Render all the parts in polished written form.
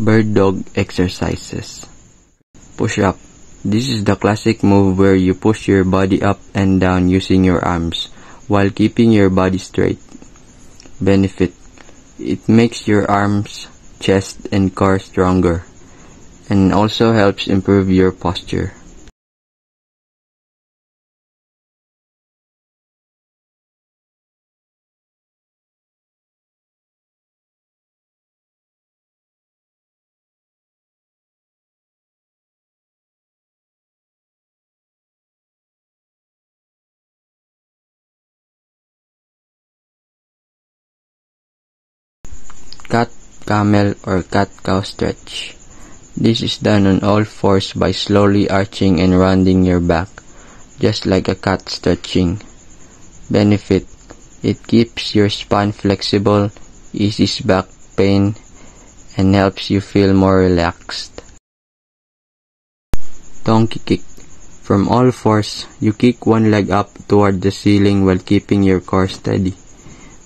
Bird dog exercises. Push up. This is the classic move where you push your body up and down using your arms while keeping your body straight. Benefit: it makes your arms, chest, and core stronger, and also helps improve your posture. Cat, camel, or cat-cow stretch. This is done on all fours by slowly arching and rounding your back, just like a cat stretching. Benefit: it keeps your spine flexible, eases back pain, and helps you feel more relaxed. Donkey kick. From all fours, you kick one leg up toward the ceiling while keeping your core steady.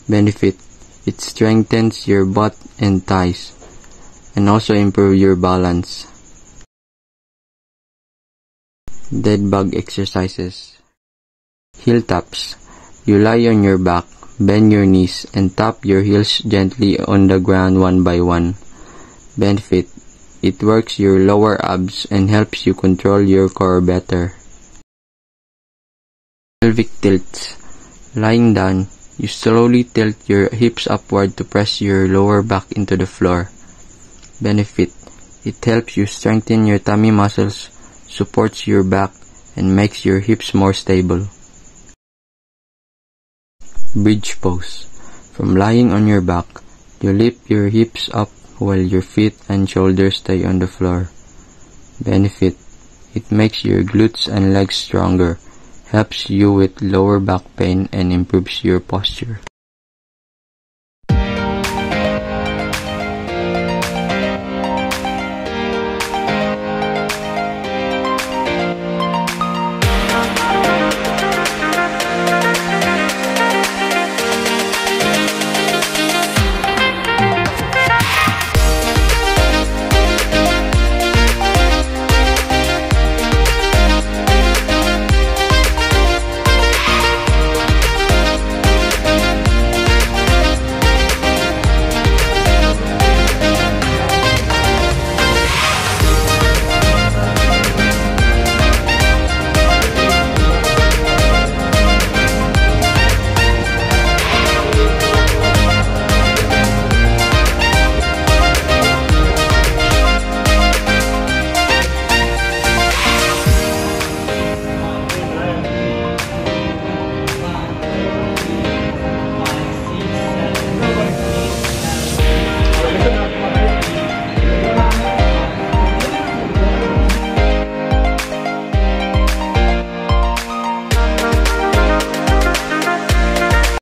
Benefit: it strengthens your butt and thighs, and also improve your balance. Dead bug exercises. Heel taps. You lie on your back, bend your knees, and tap your heels gently on the ground one by one. Benefit: it works your lower abs and helps you control your core better. Pelvic tilts. Lying down, you slowly tilt your hips upward to press your lower back into the floor. Benefit: it helps you strengthen your tummy muscles, supports your back, and makes your hips more stable. Bridge pose. From lying on your back, you lift your hips up while your feet and shoulders stay on the floor. Benefit: it makes your glutes and legs stronger, helps you with lower back pain, and improves your posture.